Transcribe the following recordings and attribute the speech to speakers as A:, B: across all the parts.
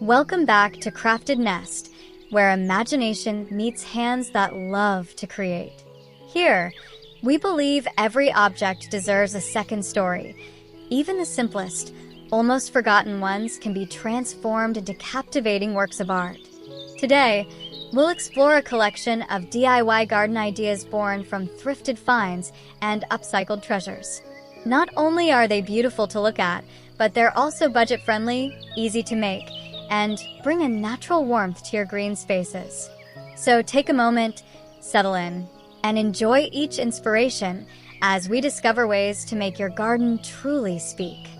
A: Welcome back to Crafted Nest, where imagination meets hands that love to create. Here, we believe every object deserves a second story. Even the simplest, almost forgotten ones can be transformed into captivating works of art. Today, we'll explore a collection of DIY garden ideas born from thrifted finds and upcycled treasures. Not only are they beautiful to look at, but they're also budget-friendly, easy to make, and bring a natural warmth to your green spaces. So take a moment, settle in, and enjoy each inspiration as we discover ways to make your garden truly speak.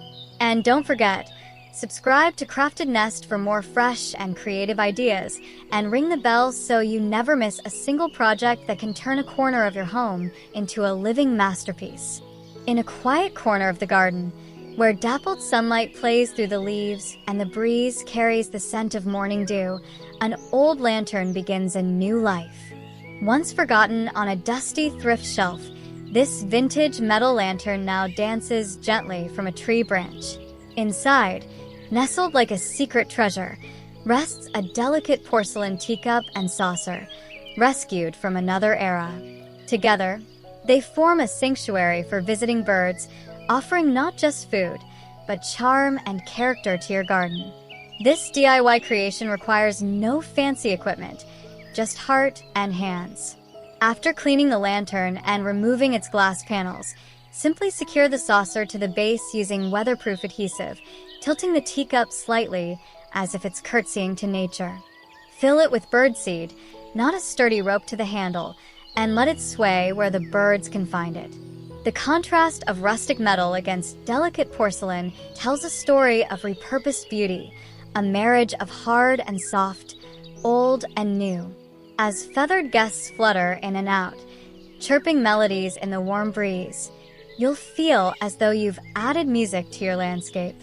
A: And don't forget, subscribe to Crafted Nest for more fresh and creative ideas, and ring the bell so you never miss a single project that can turn a corner of your home into a living masterpiece. In a quiet corner of the garden, where dappled sunlight plays through the leaves and the breeze carries the scent of morning dew, an old lantern begins a new life. Once forgotten on a dusty thrift shelf, this vintage metal lantern now dances gently from a tree branch. Inside, nestled like a secret treasure, rests a delicate porcelain teacup and saucer, rescued from another era. Together, they form a sanctuary for visiting birds, offering not just food, but charm and character to your garden. This DIY creation requires no fancy equipment, just heart and hands. After cleaning the lantern and removing its glass panels, simply secure the saucer to the base using weatherproof adhesive, tilting the teacup slightly as if it's curtsying to nature. Fill it with birdseed, not a sturdy rope to the handle, and let it sway where the birds can find it. The contrast of rustic metal against delicate porcelain tells a story of repurposed beauty, a marriage of hard and soft, old and new. As feathered guests flutter in and out, chirping melodies in the warm breeze, you'll feel as though you've added music to your landscape.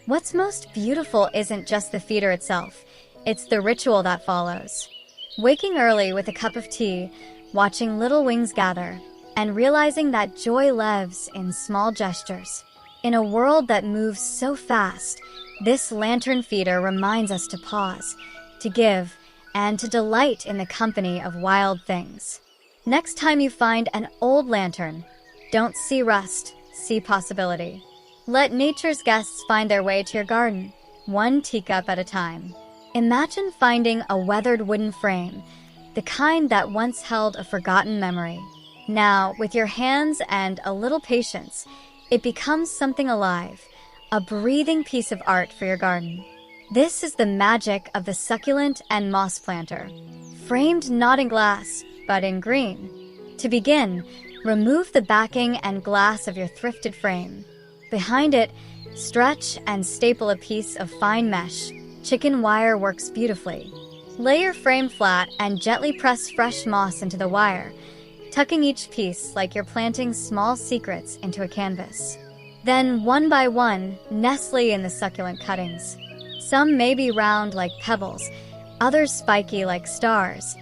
A: What's most beautiful isn't just the feature itself, it's the ritual that follows. Waking early with a cup of tea, watching little wings gather, and realizing that joy lives in small gestures. In a world that moves so fast, this lantern feeder reminds us to pause, to give, and to delight in the company of wild things. Next time you find an old lantern, don't see rust, see possibility. Let nature's guests find their way to your garden, one teacup at a time. Imagine finding a weathered wooden frame, the kind that once held a forgotten memory. Now, with your hands and a little patience, it becomes something alive, a breathing piece of art for your garden. This is the magic of the succulent and moss planter, framed not in glass, but in green. To begin, remove the backing and glass of your thrifted frame. Behind it, stretch and staple a piece of fine mesh. Chicken wire works beautifully. Lay your frame flat and gently press fresh moss into the wire, tucking each piece like you're planting small secrets into a canvas. Then, one by one, nestle in the succulent cuttings. Some may be round like pebbles, others spiky like stars,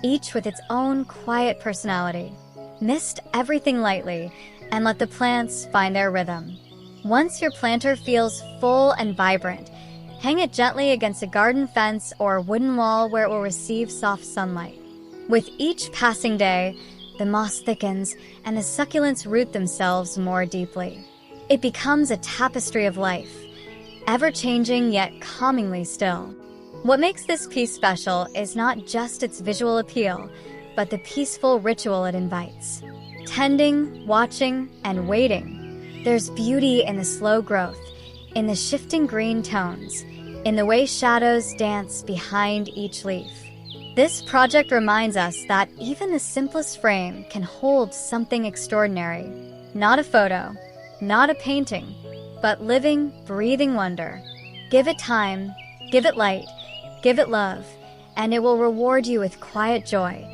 A: each with its own quiet personality. Mist everything lightly and let the plants find their rhythm. Once your planter feels full and vibrant, hang it gently against a garden fence or wooden wall where it will receive soft sunlight. With each passing day, the moss thickens and the succulents root themselves more deeply. It becomes a tapestry of life, ever-changing yet calmingly still. What makes this piece special is not just its visual appeal, but the peaceful ritual it invites. Tending, watching, and waiting. There's beauty in the slow growth, in the shifting green tones, in the way shadows dance behind each leaf. This project reminds us that even the simplest frame can hold something extraordinary. Not a photo, not a painting, but living, breathing wonder. Give it time, give it light, give it love, and it will reward you with quiet joy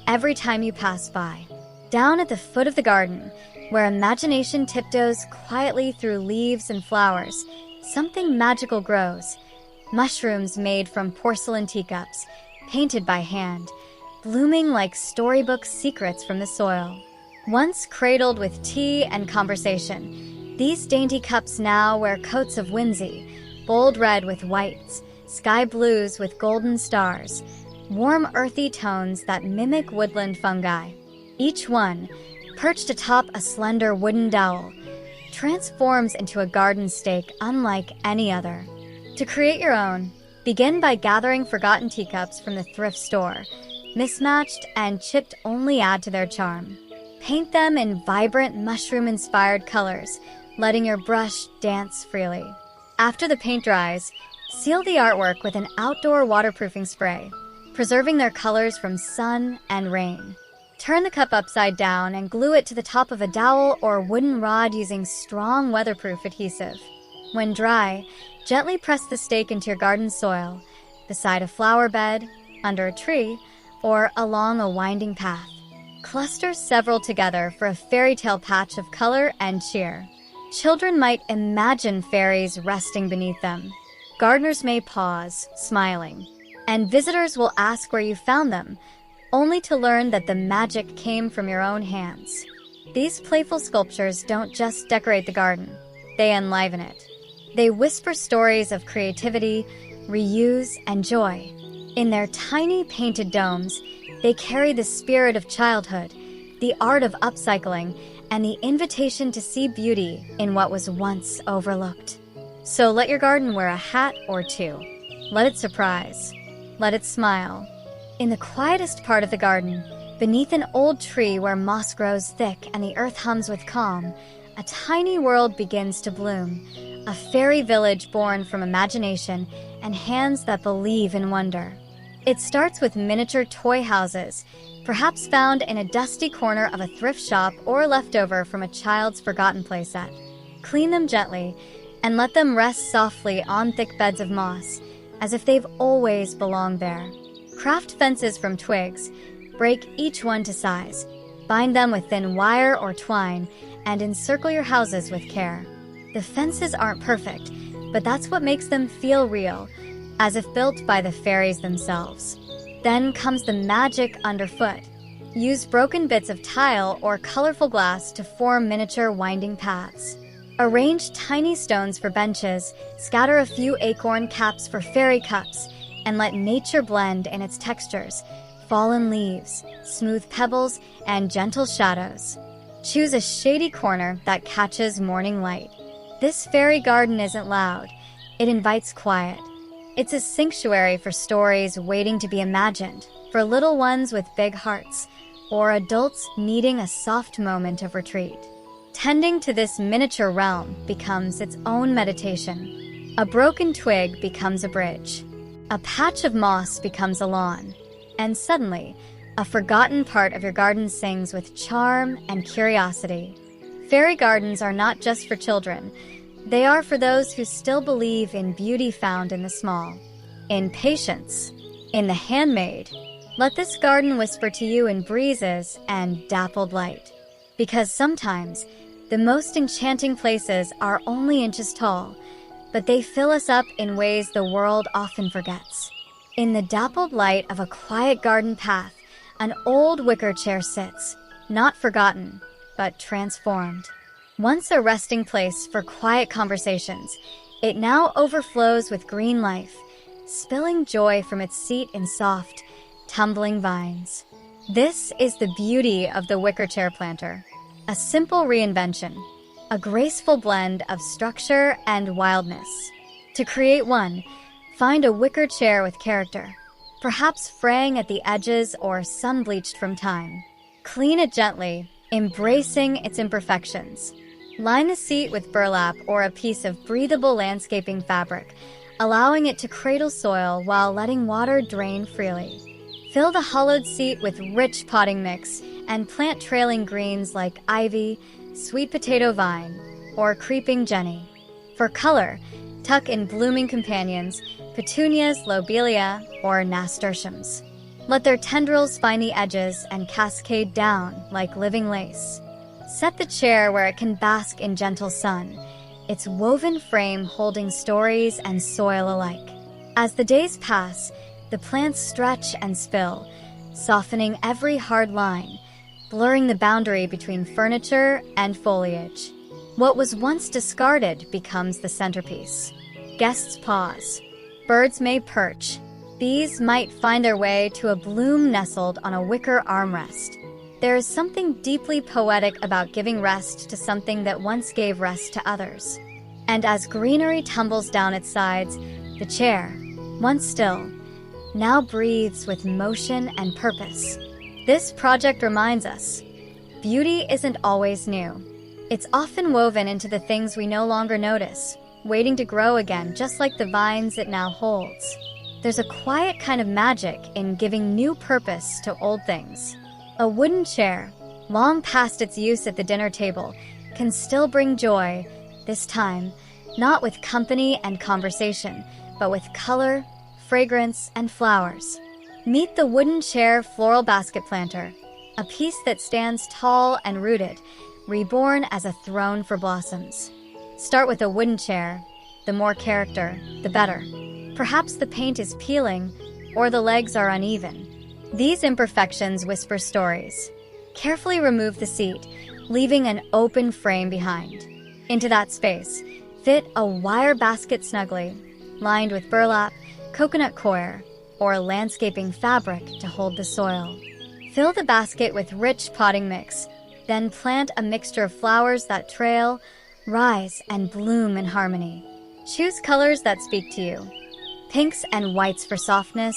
A: every time you pass by. Down at the foot of the garden, where imagination tiptoes quietly through leaves and flowers, something magical grows. Mushrooms made from porcelain teacups, painted by hand, blooming like storybook secrets from the soil. Once cradled with tea and conversation, these dainty cups now wear coats of whimsy, bold red with whites, sky blues with golden stars, warm earthy tones that mimic woodland fungi. Each one, perched atop a slender wooden dowel, transforms into a garden stake unlike any other. To create your own, begin by gathering forgotten teacups from the thrift store. Mismatched and chipped only add to their charm. Paint them in vibrant mushroom-inspired colors, letting your brush dance freely. After the paint dries, seal the artwork with an outdoor waterproofing spray, preserving their colors from sun and rain. Turn the cup upside down and glue it to the top of a dowel or wooden rod using strong weatherproof adhesive. When dry, gently press the stake into your garden soil, beside a flower bed, under a tree, or along a winding path. Cluster several together for a fairy tale patch of color and cheer. Children might imagine fairies resting beneath them. Gardeners may pause, smiling, and visitors will ask where you found them, only to learn that the magic came from your own hands. These playful sculptures don't just decorate the garden, they enliven it. They whisper stories of creativity, reuse, and joy. In their tiny painted domes, they carry the spirit of childhood, the art of upcycling, and the invitation to see beauty in what was once overlooked. So let your garden wear a hat or two. Let it surprise. Let it smile. In the quietest part of the garden, beneath an old tree where moss grows thick and the earth hums with calm, a tiny world begins to bloom, a fairy village born from imagination and hands that believe in wonder. It starts with miniature toy houses, perhaps found in a dusty corner of a thrift shop or leftover from a child's forgotten playset. Clean them gently and let them rest softly on thick beds of moss, as if they've always belonged there. Craft fences from twigs, break each one to size, bind them with thin wire or twine, and encircle your houses with care. The fences aren't perfect, but that's what makes them feel real, as if built by the fairies themselves. Then comes the magic underfoot. Use broken bits of tile or colorful glass to form miniature winding paths. Arrange tiny stones for benches, scatter a few acorn caps for fairy cups, and let nature blend in its textures, fallen leaves, smooth pebbles, and gentle shadows. Choose a shady corner that catches morning light. This fairy garden isn't loud. It invites quiet. It's a sanctuary for stories waiting to be imagined, for little ones with big hearts, or adults needing a soft moment of retreat. Tending to this miniature realm becomes its own meditation. A broken twig becomes a bridge. A patch of moss becomes a lawn. And suddenly, a forgotten part of your garden sings with charm and curiosity. Fairy gardens are not just for children. They are for those who still believe in beauty found in the small, in patience, in the handmade. Let this garden whisper to you in breezes and dappled light. Because sometimes, the most enchanting places are only inches tall, but they fill us up in ways the world often forgets. In the dappled light of a quiet garden path, an old wicker chair sits, not forgotten, but transformed. Once a resting place for quiet conversations, it now overflows with green life, spilling joy from its seat in soft, tumbling vines. This is the beauty of the wicker chair planter. A simple reinvention, a graceful blend of structure and wildness. To create one, find a wicker chair with character, perhaps fraying at the edges or sun-bleached from time. Clean it gently, embracing its imperfections. Line the seat with burlap or a piece of breathable landscaping fabric, allowing it to cradle soil while letting water drain freely. Fill the hollowed seat with rich potting mix and plant trailing greens like ivy, sweet potato vine, or creeping jenny. For color, tuck in blooming companions, petunias, lobelia, or nasturtiums. Let their tendrils find the edges and cascade down like living lace. Set the chair where it can bask in gentle sun, its woven frame holding stories and soil alike. As the days pass, the plants stretch and spill, softening every hard line, blurring the boundary between furniture and foliage. What was once discarded becomes the centerpiece. Guests pause. Birds may perch. Bees might find their way to a bloom nestled on a wicker armrest. There is something deeply poetic about giving rest to something that once gave rest to others. And as greenery tumbles down its sides, the chair, once still, now breathes with motion and purpose. This project reminds us, beauty isn't always new. It's often woven into the things we no longer notice, waiting to grow again, just like the vines it now holds. There's a quiet kind of magic in giving new purpose to old things. A wooden chair, long past its use at the dinner table, can still bring joy, this time, not with company and conversation, but with color, fragrance, and flowers. Meet the wooden chair floral basket planter, a piece that stands tall and rooted, reborn as a throne for blossoms. Start with a wooden chair. The more character, the better. Perhaps the paint is peeling, or the legs are uneven. These imperfections whisper stories. Carefully remove the seat, leaving an open frame behind. Into that space, fit a wire basket snugly, lined with burlap, coconut coir, or landscaping fabric to hold the soil. Fill the basket with rich potting mix, then plant a mixture of flowers that trail, rise, and bloom in harmony. Choose colors that speak to you. Pinks and whites for softness,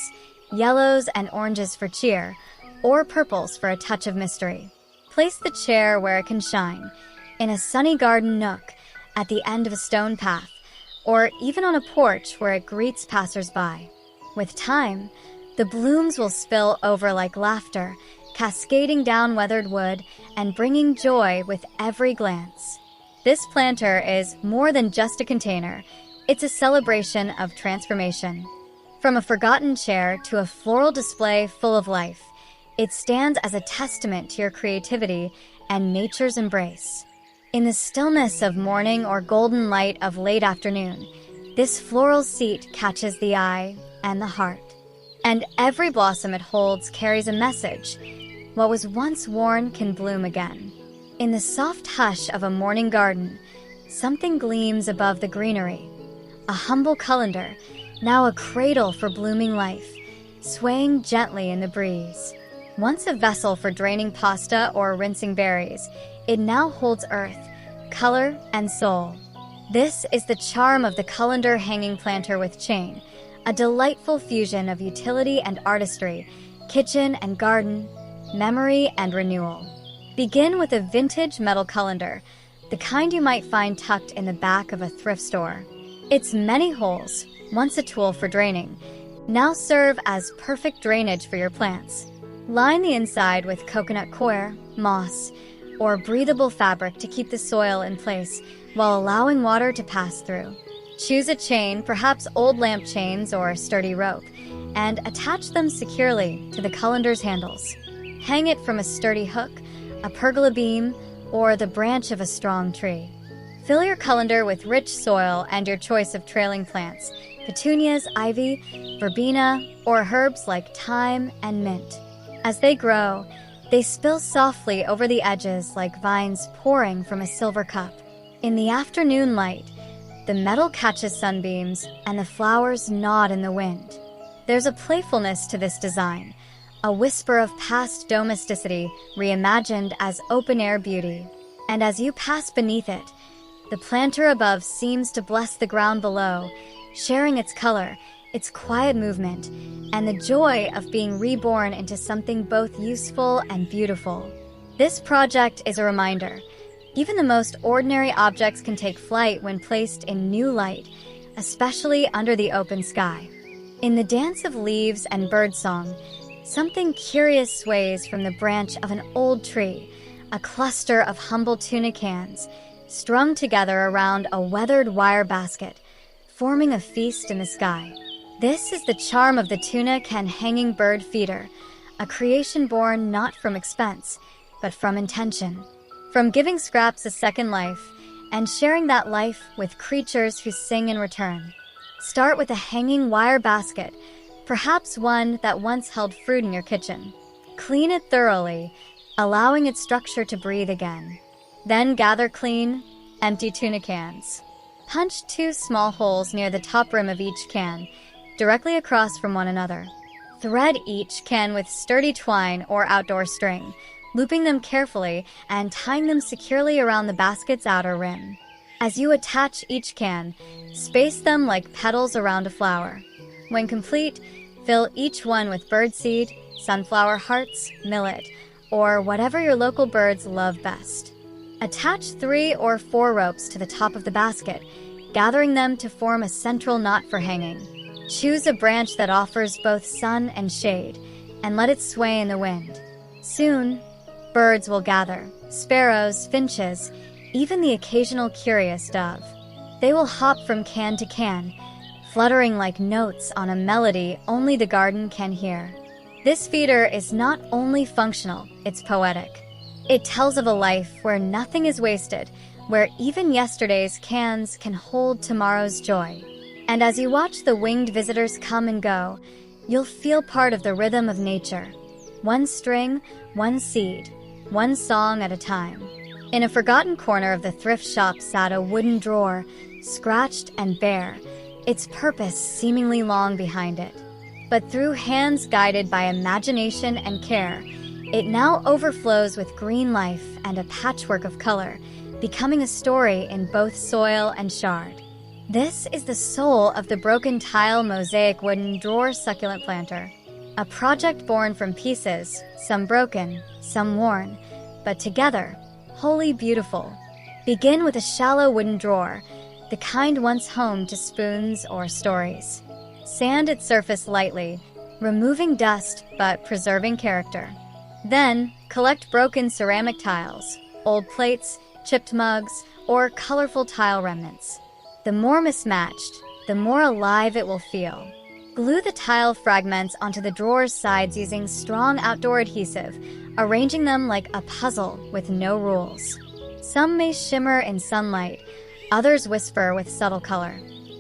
A: yellows and oranges for cheer, or purples for a touch of mystery. Place the chair where it can shine, in a sunny garden nook, at the end of a stone path, or even on a porch where it greets passers-by. With time, the blooms will spill over like laughter, cascading down weathered wood and bringing joy with every glance. This planter is more than just a container. It's a celebration of transformation. From a forgotten chair to a floral display full of life, it stands as a testament to your creativity and nature's embrace. In the stillness of morning or golden light of late afternoon, this floral seat catches the eye and the heart. And every blossom it holds carries a message. What was once worn can bloom again. In the soft hush of a morning garden, something gleams above the greenery. A humble colander, now a cradle for blooming life, swaying gently in the breeze. Once a vessel for draining pasta or rinsing berries, it now holds earth, color, and soul. This is the charm of the colander hanging planter with chain, a delightful fusion of utility and artistry, kitchen and garden, memory and renewal. Begin with a vintage metal colander, the kind you might find tucked in the back of a thrift store. Its many holes, once a tool for draining, now serve as perfect drainage for your plants. Line the inside with coconut coir, moss, or breathable fabric to keep the soil in place while allowing water to pass through. Choose a chain, perhaps old lamp chains or a sturdy rope, and attach them securely to the colander's handles. Hang it from a sturdy hook, a pergola beam, or the branch of a strong tree. Fill your colander with rich soil and your choice of trailing plants, petunias, ivy, verbena, or herbs like thyme and mint. As they grow, they spill softly over the edges like vines pouring from a silver cup. In the afternoon light, the metal catches sunbeams and the flowers nod in the wind. There's a playfulness to this design, a whisper of past domesticity reimagined as open-air beauty. And as you pass beneath it, the planter above seems to bless the ground below, sharing its color, its quiet movement, and the joy of being reborn into something both useful and beautiful. This project is a reminder. Even the most ordinary objects can take flight when placed in new light, especially under the open sky. In the dance of leaves and birdsong, something curious sways from the branch of an old tree, a cluster of humble tuna cans, strung together around a weathered wire basket, forming a feast in the sky. This is the charm of the tuna can hanging bird feeder, a creation born not from expense, but from intention. From giving scraps a second life, and sharing that life with creatures who sing in return. Start with a hanging wire basket, perhaps one that once held fruit in your kitchen. Clean it thoroughly, allowing its structure to breathe again. Then gather clean, empty tuna cans. Punch 2 small holes near the top rim of each can, directly across from one another. Thread each can with sturdy twine or outdoor string, looping them carefully and tying them securely around the basket's outer rim. As you attach each can, space them like petals around a flower. When complete, fill each one with birdseed, sunflower hearts, millet, or whatever your local birds love best. Attach 3 or 4 ropes to the top of the basket, gathering them to form a central knot for hanging. Choose a branch that offers both sun and shade, and let it sway in the wind. Soon, birds will gather, sparrows, finches, even the occasional curious dove. They will hop from can to can, fluttering like notes on a melody only the garden can hear. This feeder is not only functional, it's poetic. It tells of a life where nothing is wasted, where even yesterday's cans can hold tomorrow's joy. And as you watch the winged visitors come and go, you'll feel part of the rhythm of nature. One string, one seed, one song at a time. In a forgotten corner of the thrift shop sat a wooden drawer, scratched and bare, its purpose seemingly long behind it. But through hands guided by imagination and care, it now overflows with green life and a patchwork of color, becoming a story in both soil and shard. This is the soul of the broken tile mosaic wooden drawer succulent planter. A project born from pieces, some broken, some worn, but together, wholly beautiful. Begin with a shallow wooden drawer, the kind once home to spoons or stories. Sand its surface lightly, removing dust but preserving character. Then, collect broken ceramic tiles, old plates, chipped mugs, or colorful tile remnants. The more mismatched, the more alive it will feel. Glue the tile fragments onto the drawer's sides using strong outdoor adhesive, arranging them like a puzzle with no rules. Some may shimmer in sunlight, others whisper with subtle color.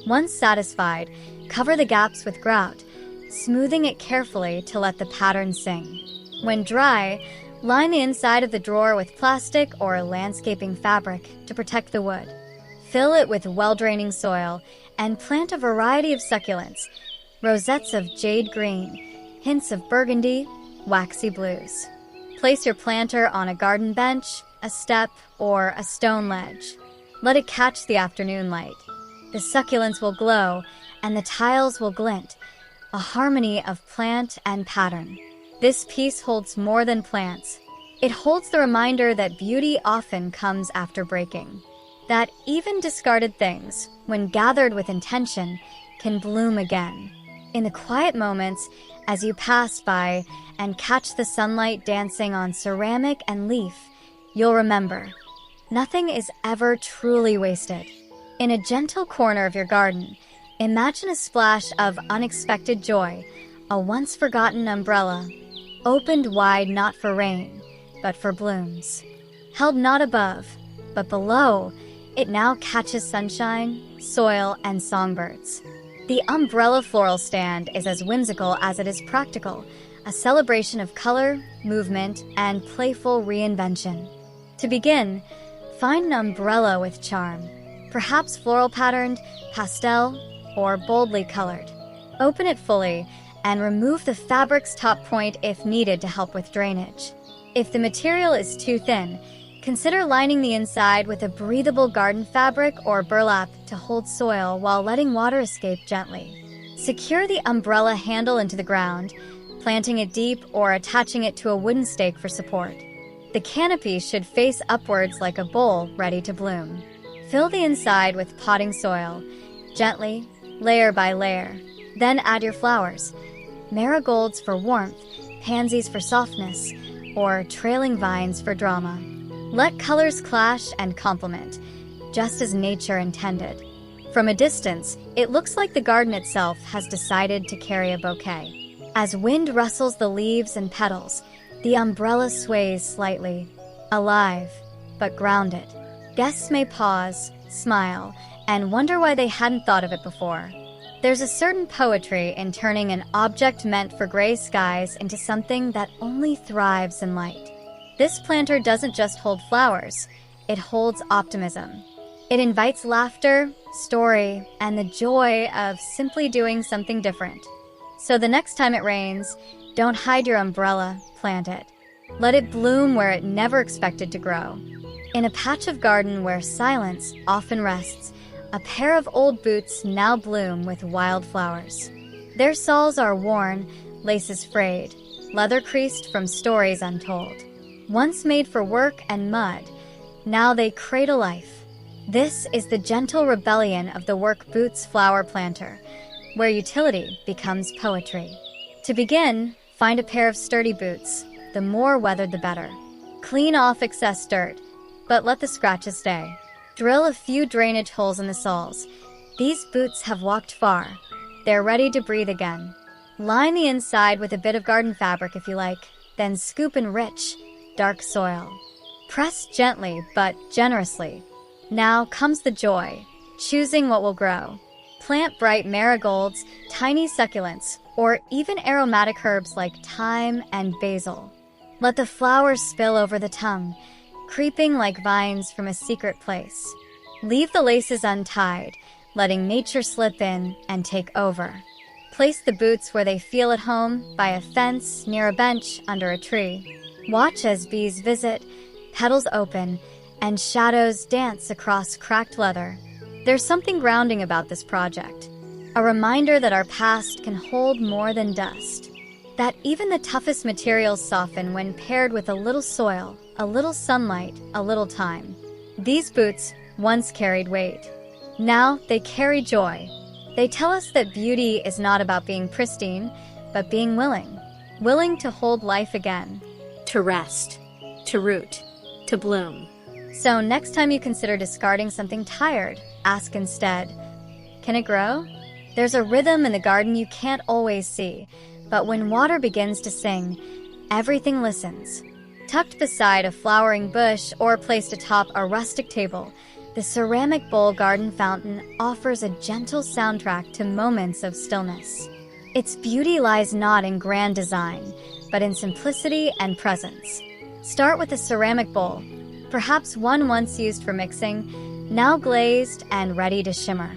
A: Once satisfied, cover the gaps with grout, smoothing it carefully to let the pattern sing. When dry, line the inside of the drawer with plastic or landscaping fabric to protect the wood. Fill it with well-draining soil and plant a variety of succulents, rosettes of jade green, hints of burgundy, waxy blues. Place your planter on a garden bench, a step, or a stone ledge. Let it catch the afternoon light. The succulents will glow, and the tiles will glint, a harmony of plant and pattern. This piece holds more than plants. It holds the reminder that beauty often comes after breaking. That even discarded things, when gathered with intention, can bloom again. In the quiet moments, as you pass by and catch the sunlight dancing on ceramic and leaf, you'll remember, nothing is ever truly wasted. In a gentle corner of your garden, imagine a splash of unexpected joy, a once-forgotten umbrella, opened wide not for rain, but for blooms. Held not above, but below, it now catches sunshine, soil, and songbirds. The umbrella floral stand is as whimsical as it is practical, a celebration of color, movement, and playful reinvention. To begin, find an umbrella with charm, perhaps floral patterned, pastel, or boldly colored. Open it fully and remove the fabric's top point if needed to help with drainage. If the material is too thin, consider lining the inside with a breathable garden fabric or burlap to hold soil while letting water escape gently. Secure the umbrella handle into the ground, planting it deep or attaching it to a wooden stake for support. The canopy should face upwards like a bowl ready to bloom. Fill the inside with potting soil, gently, layer by layer. Then add your flowers, marigolds for warmth, pansies for softness, or trailing vines for drama. Let colors clash and complement, just as nature intended. From a distance, it looks like the garden itself has decided to carry a bouquet. As wind rustles the leaves and petals, the umbrella sways slightly, alive, but grounded. Guests may pause, smile, and wonder why they hadn't thought of it before. There's a certain poetry in turning an object meant for gray skies into something that only thrives in light. This planter doesn't just hold flowers, it holds optimism. It invites laughter, story, and the joy of simply doing something different. So the next time it rains, don't hide your umbrella, plant it. Let it bloom where it never expected to grow. In a patch of garden where silence often rests, a pair of old boots now bloom with wild flowers. Their soles are worn, laces frayed, leather creased from stories untold. Once made for work and mud, now they cradle life. This is the gentle rebellion of the work boots flower planter, where utility becomes poetry. To begin, find a pair of sturdy boots, the more weathered the better. Clean off excess dirt, but let the scratches stay. Drill a few drainage holes in the soles. These boots have walked far. They're ready to breathe again. Line the inside with a bit of garden fabric if you like, then scoop in rich, dark soil. Press gently but generously. Now comes the joy, choosing what will grow. Plant bright marigolds, tiny succulents, or even aromatic herbs like thyme and basil. Let the flowers spill over the tongue, creeping like vines from a secret place. Leave the laces untied, letting nature slip in and take over. Place the boots where they feel at home, by a fence, near a bench, under a tree. Watch as bees visit, petals open, and shadows dance across cracked leather. There's something grounding about this project, a reminder that our past can hold more than dust, that even the toughest materials soften when paired with a little soil, a little sunlight, a little time. These boots once carried weight. Now they carry joy. They tell us that beauty is not about being pristine, but being willing to hold life again.
B: To rest, to root, to bloom.
A: So next time you consider discarding something tired, ask instead, can it grow? There's a rhythm in the garden you can't always see, but when water begins to sing, everything listens. Tucked beside a flowering bush or placed atop a rustic table, the ceramic bowl garden fountain offers a gentle soundtrack to moments of stillness. Its beauty lies not in grand design, but in simplicity and presence. Start with a ceramic bowl, perhaps one once used for mixing, now glazed and ready to shimmer.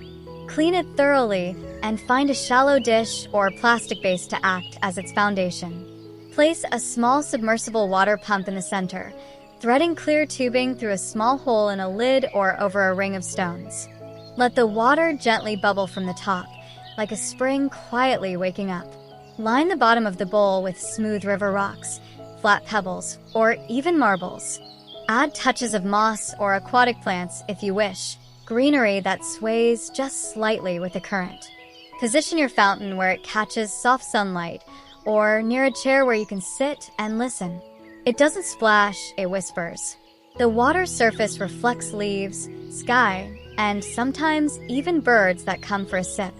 A: Clean it thoroughly and find a shallow dish or plastic base to act as its foundation. Place a small submersible water pump in the center, threading clear tubing through a small hole in a lid or over a ring of stones. Let the water gently bubble from the top, like a spring quietly waking up. Line the bottom of the bowl with smooth river rocks, flat pebbles, or even marbles. Add touches of moss or aquatic plants if you wish, greenery that sways just slightly with the current. Position your fountain where it catches soft sunlight, or near a chair where you can sit and listen. It doesn't splash, it whispers. The water's surface reflects leaves, sky, and sometimes even birds that come for a sip.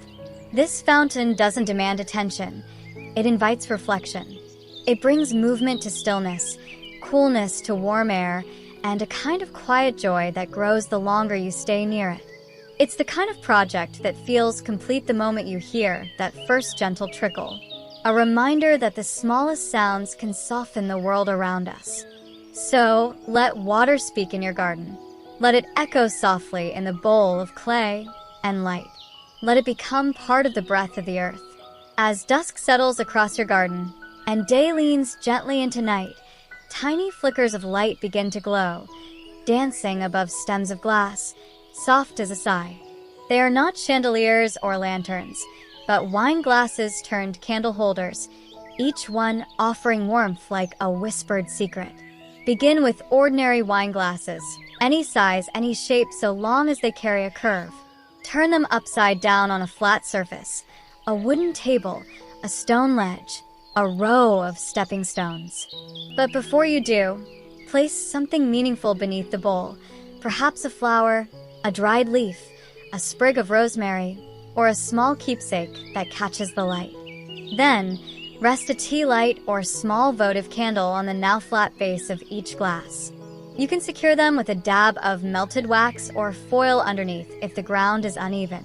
A: This fountain doesn't demand attention. It invites reflection. It brings movement to stillness, coolness to warm air, and a kind of quiet joy that grows the longer you stay near it. It's the kind of project that feels complete the moment you hear that first gentle trickle. A reminder that the smallest sounds can soften the world around us. So, let water speak in your garden. Let it echo softly in the bowl of clay and light. Let it become part of the breath of the earth. As dusk settles across your garden and day leans gently into night, tiny flickers of light begin to glow, dancing above stems of glass, soft as a sigh. They are not chandeliers or lanterns, but wine glasses turned candle holders, each one offering warmth like a whispered secret. Begin with ordinary wine glasses, any size, any shape, so long as they carry a curve. Turn them upside down on a flat surface, a wooden table, a stone ledge, a row of stepping stones. But before you do, place something meaningful beneath the bowl, perhaps a flower, a dried leaf, a sprig of rosemary, or a small keepsake that catches the light. Then, rest a tea light or small votive candle on the now flat base of each glass. You can secure them with a dab of melted wax or foil underneath if the ground is uneven.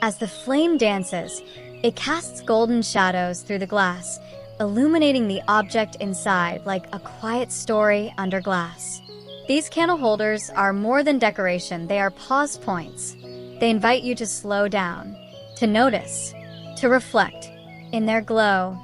A: As the flame dances, it casts golden shadows through the glass, illuminating the object inside like a quiet story under glass. These candle holders are more than decoration, they are pause points. They invite you to slow down, to notice, to reflect. In their glow,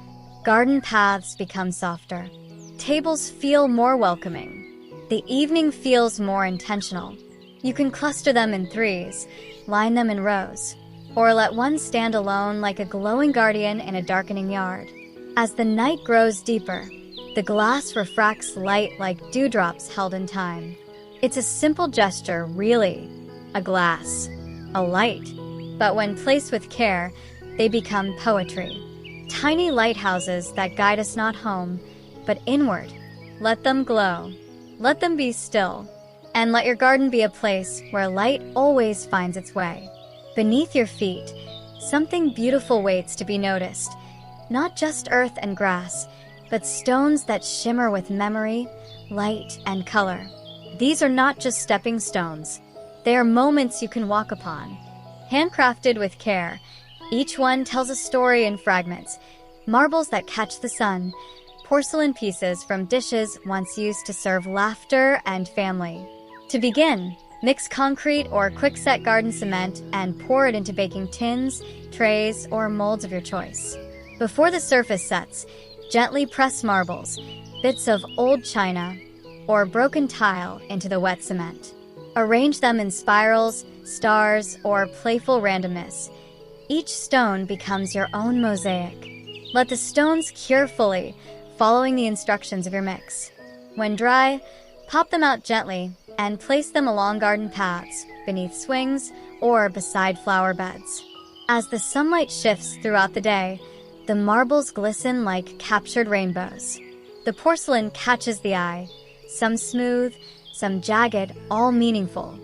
A: garden paths become softer. Tables feel more welcoming. The evening feels more intentional. You can cluster them in threes, line them in rows, or let one stand alone like a glowing guardian in a darkening yard. As the night grows deeper, the glass refracts light like dewdrops held in time. It's a simple gesture, really. A glass, a light. But when placed with care, they become poetry. Tiny lighthouses that guide us not home, but inward. Let them glow. Let them be still. And let your garden be a place where light always finds its way. Beneath your feet, something beautiful waits to be noticed. Not just earth and grass, but stones that shimmer with memory, light, and color. These are not just stepping stones. They are moments you can walk upon. Handcrafted with care, each one tells a story in fragments. Marbles that catch the sun, porcelain pieces from dishes once used to serve laughter and family. To begin, mix concrete or quickset garden cement and pour it into baking tins, trays, or molds of your choice. Before the surface sets, gently press marbles, bits of old china, or broken tile into the wet cement. Arrange them in spirals, stars, or playful randomness. Each stone becomes your own mosaic. Let the stones cure fully, following the instructions of your mix. When dry, pop them out gently and place them along garden paths, beneath swings, or beside flower beds. As the sunlight shifts throughout the day, the marbles glisten like captured rainbows. The porcelain catches the eye, some smooth, some jagged, all meaningful.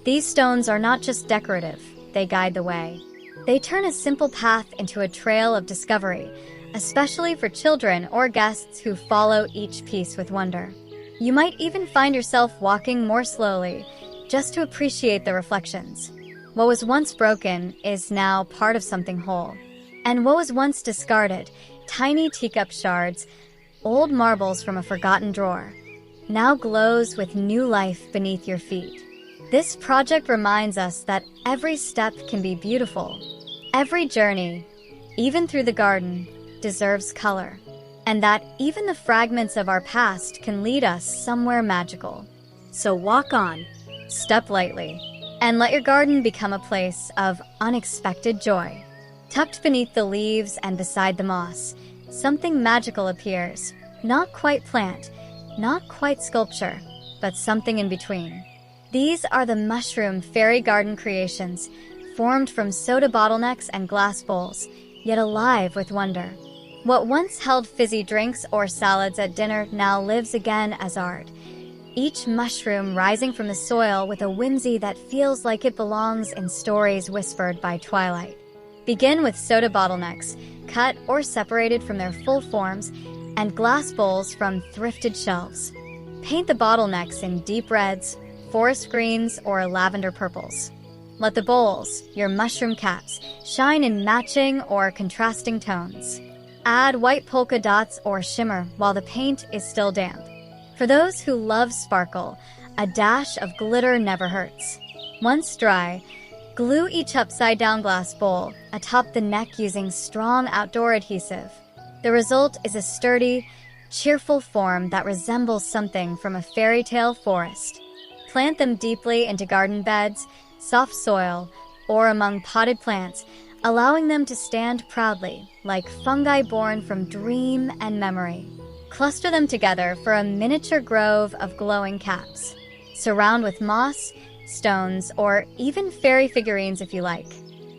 A: These stones are not just decorative, they guide the way. They turn a simple path into a trail of discovery, especially for children or guests who follow each piece with wonder. You might even find yourself walking more slowly, just to appreciate the reflections. What was once broken is now part of something whole. And what was once discarded, tiny teacup shards, old marbles from a forgotten drawer, now glows with new life beneath your feet. This project reminds us that every step can be beautiful. Every journey, even through the garden, deserves color. And that even the fragments of our past can lead us somewhere magical. So walk on, step lightly, and let your garden become a place of unexpected joy. Tucked beneath the leaves and beside the moss, something magical appears. Not quite plant, not quite sculpture, but something in between. These are the mushroom fairy garden creations, formed from soda bottlenecks and glass bowls, yet alive with wonder. What once held fizzy drinks or salads at dinner now lives again as art. Each mushroom rising from the soil with a whimsy that feels like it belongs in stories whispered by twilight. Begin with soda bottlenecks, cut or separated from their full forms, and glass bowls from thrifted shelves. Paint the bottlenecks in deep reds, forest greens, or lavender purples. Let the bowls, your mushroom caps, shine in matching or contrasting tones. Add white polka dots or shimmer while the paint is still damp. For those who love sparkle, a dash of glitter never hurts. Once dry, glue each upside-down glass bowl atop the neck using strong outdoor adhesive. The result is a sturdy, cheerful form that resembles something from a fairy tale forest. Plant them deeply into garden beds, soft soil, or among potted plants, allowing them to stand proudly, like fungi born from dream and memory. Cluster them together for a miniature grove of glowing caps. Surround with moss, stones, or even fairy figurines if you like.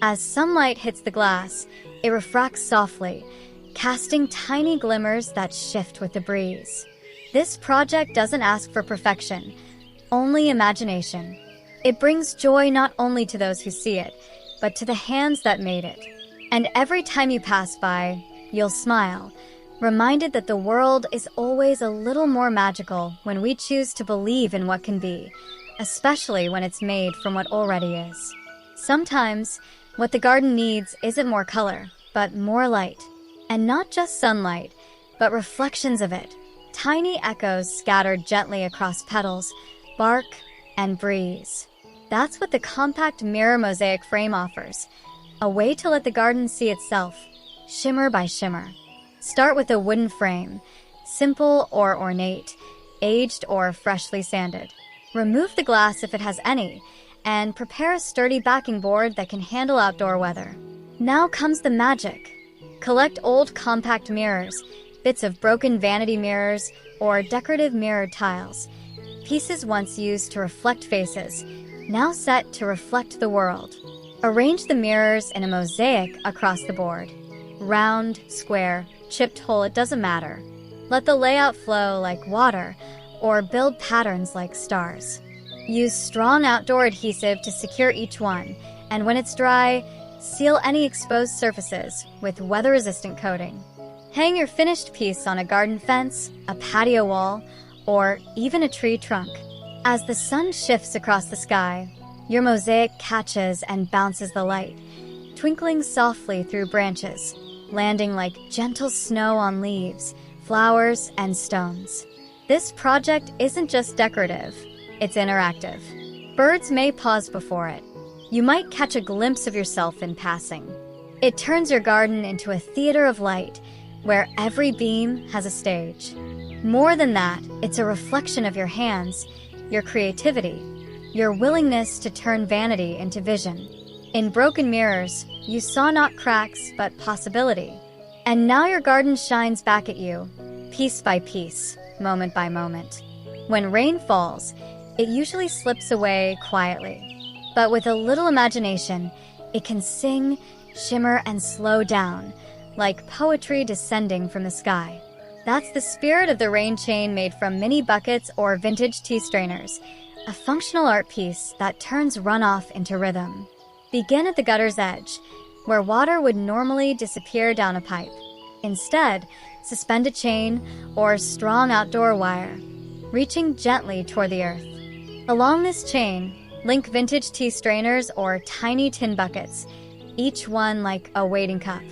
A: As sunlight hits the glass, it refracts softly, casting tiny glimmers that shift with the breeze. This project doesn't ask for perfection, only imagination. It brings joy not only to those who see it, but to the hands that made it. And every time you pass by, you'll smile, reminded that the world is always a little more magical when we choose to believe in what can be, especially when it's made from what already is. Sometimes, what the garden needs isn't more color, but more light. And not just sunlight, but reflections of it. Tiny echoes scattered gently across petals, spark, and breeze. That's what the compact mirror mosaic frame offers, a way to let the garden see itself, shimmer by shimmer. Start with a wooden frame, simple or ornate, aged or freshly sanded. Remove the glass if it has any, and prepare a sturdy backing board that can handle outdoor weather. Now comes the magic. Collect old compact mirrors, bits of broken vanity mirrors, or decorative mirrored tiles. Pieces once used to reflect faces, now set to reflect the world. Arrange the mirrors in a mosaic across the board. Round, square, chipped hole, it doesn't matter. Let the layout flow like water, or build patterns like stars. Use strong outdoor adhesive to secure each one, and when it's dry, seal any exposed surfaces with weather-resistant coating. Hang your finished piece on a garden fence, a patio wall, or even a tree trunk. As the sun shifts across the sky, your mosaic catches and bounces the light, twinkling softly through branches, landing like gentle snow on leaves, flowers, and stones. This project isn't just decorative, it's interactive. Birds may pause before it. You might catch a glimpse of yourself in passing. It turns your garden into a theater of light, where every beam has a stage. More than that, it's a reflection of your hands, your creativity, your willingness to turn vanity into vision. In broken mirrors, you saw not cracks, but possibility. And now your garden shines back at you, piece by piece, moment by moment. When rain falls, it usually slips away quietly. But with a little imagination, it can sing, shimmer, and slow down, like poetry descending from the sky. That's the spirit of the rain chain made from mini buckets or vintage tea strainers, a functional art piece that turns runoff into rhythm. Begin at the gutter's edge, where water would normally disappear down a pipe. Instead, suspend a chain or strong outdoor wire, reaching gently toward the earth. Along this chain, link vintage tea strainers or tiny tin buckets, each one like a waiting cup.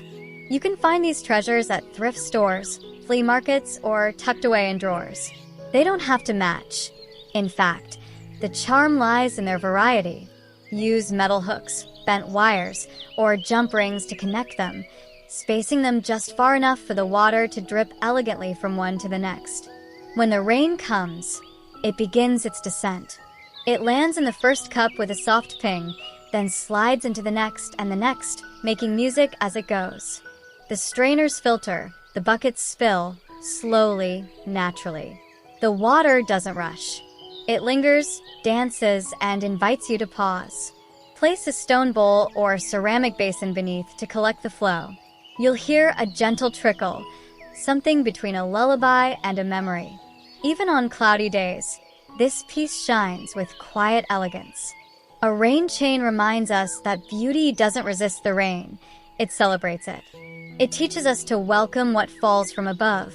A: You can find these treasures at thrift stores, flea markets, or tucked away in drawers. They don't have to match. In fact, the charm lies in their variety. Use metal hooks, bent wires, or jump rings to connect them, spacing them just far enough for the water to drip elegantly from one to the next. When the rain comes, it begins its descent. It lands in the first cup with a soft ping, then slides into the next and the next, making music as it goes. The strainers filter, the buckets spill, slowly, naturally. The water doesn't rush. It lingers, dances, and invites you to pause. Place a stone bowl or ceramic basin beneath to collect the flow. You'll hear a gentle trickle, something between a lullaby and a memory. Even on cloudy days, this piece shines with quiet elegance. A rain chain reminds us that beauty doesn't resist the rain, it celebrates it. It teaches us to welcome what falls from above,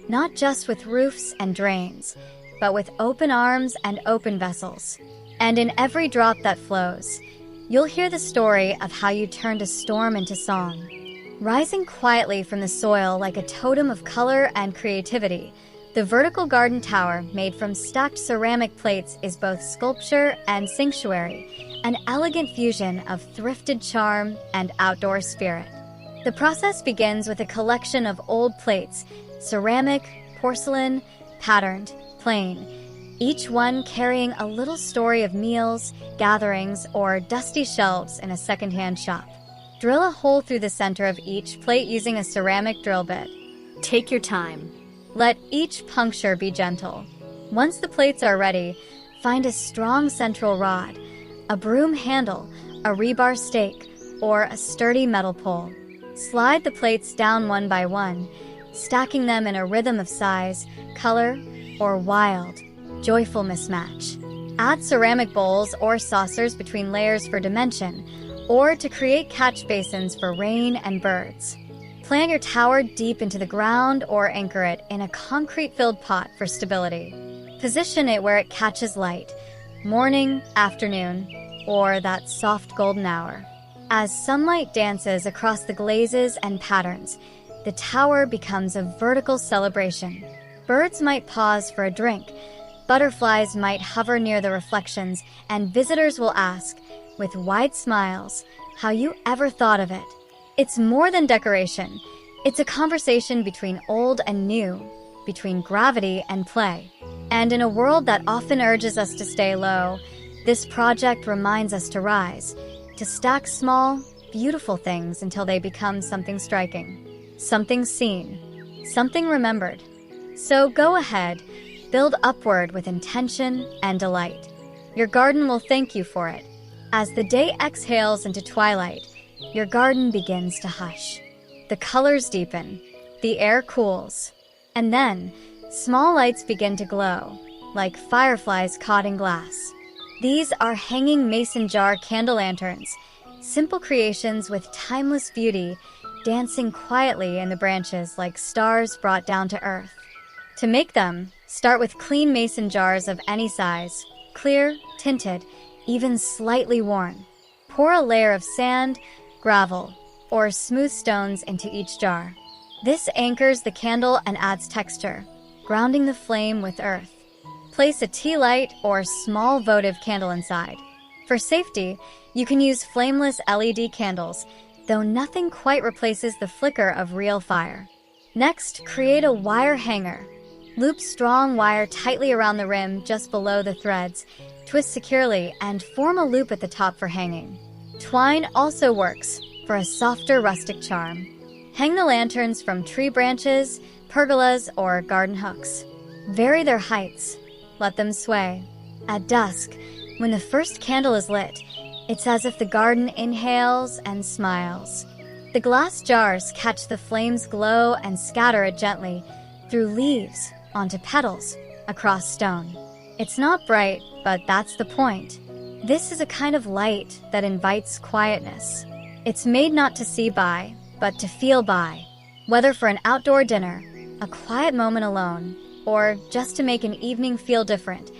A: not just with roofs and drains, but with open arms and open vessels. And in every drop that flows, you'll hear the story of how you turned a storm into song. Rising quietly from the soil like a totem of color and creativity, the vertical garden tower made from stacked ceramic plates is both sculpture and sanctuary, an elegant fusion of thrifted charm and outdoor spirit. The process begins with a collection of old plates, ceramic, porcelain, patterned, plain, each one carrying a little story of meals, gatherings, or dusty shelves in a secondhand shop. Drill a hole through the center of each plate using a ceramic drill bit.
B: Take your time.
A: Let each puncture be gentle. Once the plates are ready, find a strong central rod, a broom handle, a rebar stake, or a sturdy metal pole. Slide the plates down one by one, stacking them in a rhythm of size, color, or wild, joyful mismatch. Add ceramic bowls or saucers between layers for dimension, or to create catch basins for rain and birds. Plant your tower deep into the ground or anchor it in a concrete-filled pot for stability. Position it where it catches light, morning, afternoon, or that soft golden hour. As sunlight dances across the glazes and patterns, the tower becomes a vertical celebration. Birds might pause for a drink, Butterflies might hover near the reflections, and visitors will ask, with wide smiles, how you ever thought of it. It's more than decoration. It's a conversation between old and new, between gravity and play. And in a world that often urges us to stay low, this project reminds us to rise, to stack small, beautiful things until they become something striking, something seen, something remembered. So go ahead, build upward with intention and delight. Your garden will thank you for it. As the day exhales into twilight, your garden begins to hush. The colors deepen, the air cools, and then small lights begin to glow, like fireflies caught in glass. These are hanging mason jar candle lanterns, simple creations with timeless beauty, dancing quietly in the branches like stars brought down to earth. To make them, start with clean mason jars of any size, clear, tinted, even slightly worn. Pour a layer of sand, gravel, or smooth stones into each jar. This anchors the candle and adds texture, grounding the flame with earth. Place a tea light or small votive candle inside. For safety, you can use flameless LED candles, though nothing quite replaces the flicker of real fire. Next, create a wire hanger. Loop strong wire tightly around the rim just below the threads, twist securely, and form a loop at the top for hanging. Twine also works for a softer rustic charm. Hang the lanterns from tree branches, pergolas, or garden hooks. Vary their heights. Let them sway. At dusk, when the first candle is lit, it's as if the garden inhales and smiles. The glass jars catch the flame's glow and scatter it gently through leaves, onto petals, across stone. It's not bright, but that's the point. This is a kind of light that invites quietness. It's made not to see by, but to feel by. Whether for an outdoor dinner, a quiet moment alone, or just to make an evening feel different,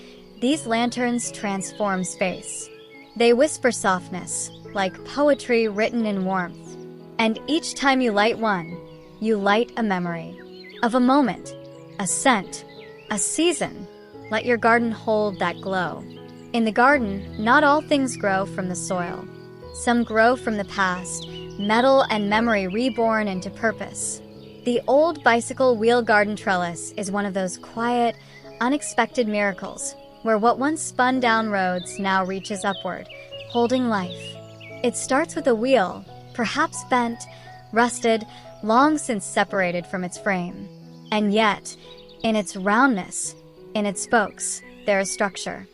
A: these lanterns transform space. They whisper softness, like poetry written in warmth. And each time you light one, you light a memory of a moment, a scent, a season. Let your garden hold that glow. In the garden, not all things grow from the soil. Some grow from the past, metal and memory reborn into purpose. The old bicycle wheel garden trellis is one of those quiet, unexpected miracles where what once spun down roads now reaches upward, holding life. It starts with a wheel, perhaps bent, rusted, long since separated from its frame. And yet, in its roundness, in its spokes, there is structure.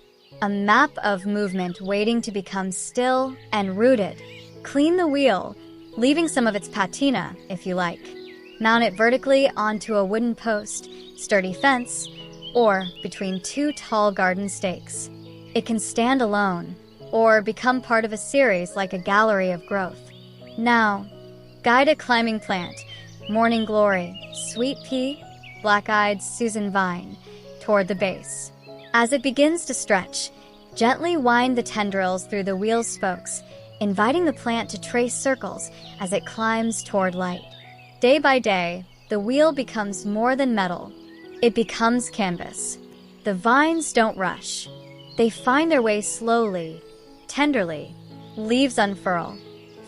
A: A map of movement waiting to become still and rooted. Clean the wheel, leaving some of its patina, if you like. Mount it vertically onto a wooden post, sturdy fence, or between two tall garden stakes. It can stand alone, or become part of a series like a gallery of growth. Now, guide a climbing plant, morning glory, sweet pea, black-eyed Susan vine, toward the base. As it begins to stretch, gently wind the tendrils through the wheel's spokes, inviting the plant to trace circles as it climbs toward light. Day by day, the wheel becomes more than metal. It becomes canvas. The vines don't rush. They find their way slowly, tenderly. Leaves unfurl.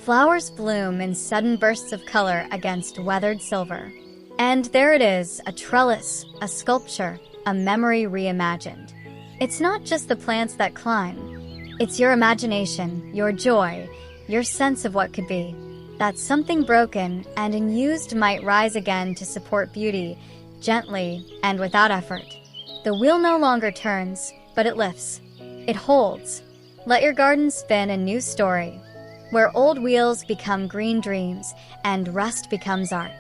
A: Flowers bloom in sudden bursts of color against weathered silver. And there it is, a trellis, a sculpture, a memory reimagined. It's not just the plants that climb. It's your imagination, your joy, your sense of what could be. That something broken and unused might rise again to support beauty, gently and without effort. The wheel no longer turns, but it lifts. It holds. Let your garden spin a new story, where old wheels become green dreams and rust becomes art.